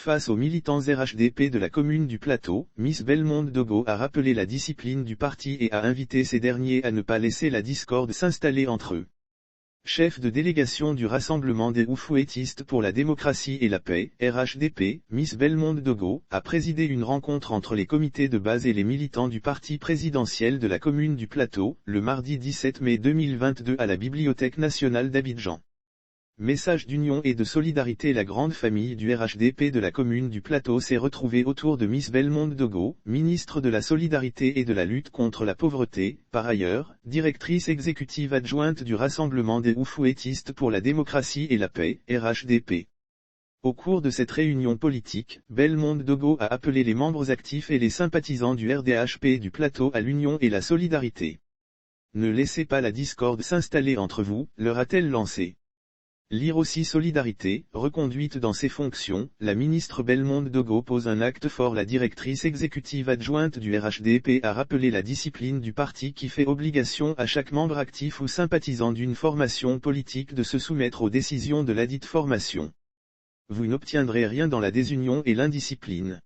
Face aux militants RHDP de la commune du Plateau, Miss Bellemonde Dogo a rappelé la discipline du parti et a invité ces derniers à ne pas laisser la discorde s'installer entre eux. Chef de délégation du Rassemblement des Oufouettistes pour la démocratie et la paix, RHDP, Miss Bellemonde Dogo, a présidé une rencontre entre les comités de base et les militants du parti présidentiel de la commune du Plateau, le mardi 17 mai 2022 à la Bibliothèque nationale d'Abidjan. Message d'union et de solidarité. La grande famille du RHDP de la commune du Plateau s'est retrouvée autour de Miss Bellemonde Dogo, ministre de la Solidarité et de la lutte contre la pauvreté, par ailleurs, directrice exécutive adjointe du Rassemblement des Oufouettistes pour la démocratie et la paix, RHDP. Au cours de cette réunion politique, Bellemonde Dogo a appelé les membres actifs et les sympathisants du RDHP du Plateau à l'union et la solidarité. Ne laissez pas la discorde s'installer entre vous, leur a-t-elle lancé. Lire aussi solidarité, reconduite dans ses fonctions, la ministre Bellemonde Dogo pose un acte fort. La directrice exécutive adjointe du RHDP a rappelé la discipline du parti qui fait obligation à chaque membre actif ou sympathisant d'une formation politique de se soumettre aux décisions de ladite formation. Vous n'obtiendrez rien dans la désunion et l'indiscipline.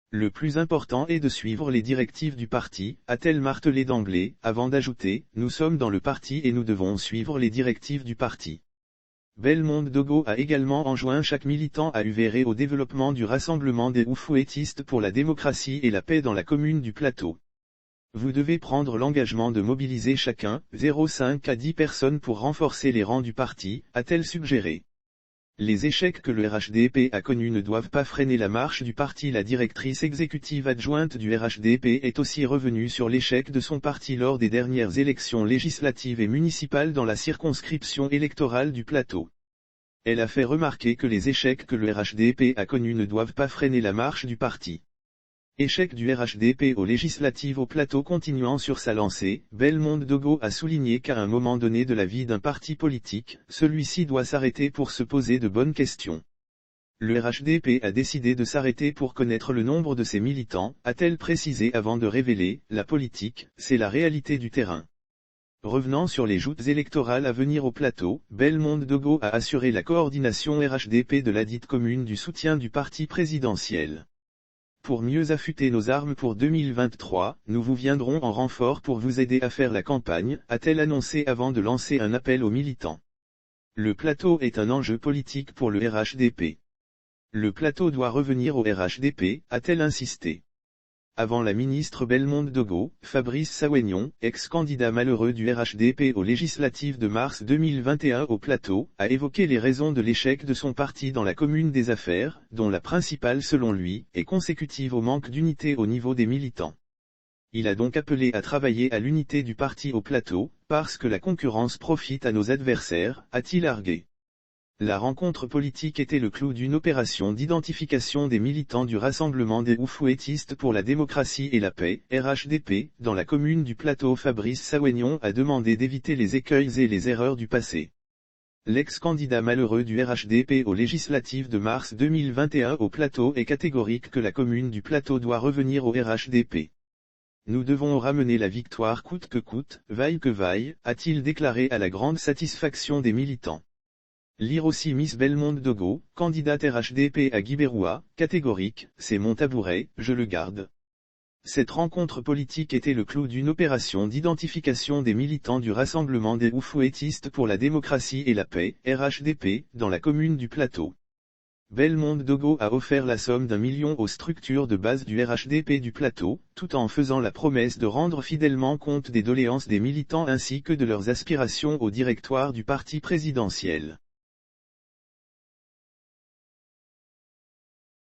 Le plus important est de suivre les directives du parti, a-t-elle martelé d'emblée, avant d'ajouter, nous sommes dans le parti et nous devons suivre les directives du parti. Bellemonde Dogo a également enjoint chaque militant à œuvrer au développement du Rassemblement des Oufouettistes pour la démocratie et la paix dans la commune du Plateau. Vous devez prendre l'engagement de mobiliser chacun, 0,5 à 10 personnes pour renforcer les rangs du parti, a-t-elle suggéré. Les échecs que le RHDP a connus ne doivent pas freiner la marche du parti. La directrice exécutive adjointe du RHDP est aussi revenue sur l'échec de son parti lors des dernières élections législatives et municipales dans la circonscription électorale du Plateau. Elle a fait remarquer que les échecs que le RHDP a connus ne doivent pas freiner la marche du parti. Échec du RHDP aux législatives au Plateau. Continuant sur sa lancée, Bellemonde Dogo a souligné qu'à un moment donné de la vie d'un parti politique, celui-ci doit s'arrêter pour se poser de bonnes questions. Le RHDP a décidé de s'arrêter pour connaître le nombre de ses militants, a-t-elle précisé avant de révéler, la politique, c'est la réalité du terrain. Revenant sur les joutes électorales à venir au Plateau, Bellemonde Dogo a assuré la coordination RHDP de ladite commune du soutien du parti présidentiel. Pour mieux affûter nos armes pour 2023, nous vous viendrons en renfort pour vous aider à faire la campagne, a-t-elle annoncé avant de lancer un appel aux militants. Le Plateau est un enjeu politique pour le RHDP. Le Plateau doit revenir au RHDP, a-t-elle insisté. Avant la ministre Bellemonde Dogo, Fabrice Sawénion, ex-candidat malheureux du RHDP aux législatives de mars 2021 au Plateau, a évoqué les raisons de l'échec de son parti dans la commune des affaires, dont la principale selon lui, est consécutive au manque d'unité au niveau des militants. Il a donc appelé à travailler à l'unité du parti au Plateau, parce que la concurrence profite à nos adversaires, a-t-il argué. La rencontre politique était le clou d'une opération d'identification des militants du Rassemblement des Oufouettistes pour la démocratie et la paix, RHDP, dans la commune du Plateau. Fabrice Sawénion a demandé d'éviter les écueils et les erreurs du passé. L'ex-candidat malheureux du RHDP aux législatives de mars 2021 au Plateau est catégorique que la commune du Plateau doit revenir au RHDP. Nous devons ramener la victoire coûte que coûte, vaille que vaille, a-t-il déclaré à la grande satisfaction des militants. Lire aussi Miss Bellemonde Dogo, candidate RHDP à Guibéroua, catégorique, c'est mon tabouret, je le garde. Cette rencontre politique était le clou d'une opération d'identification des militants du Rassemblement des Oufouettistes pour la démocratie et la paix, RHDP, dans la commune du Plateau. Bellemonde Dogo a offert la somme d'1 million aux structures de base du RHDP du Plateau, tout en faisant la promesse de rendre fidèlement compte des doléances des militants ainsi que de leurs aspirations au directoire du parti présidentiel.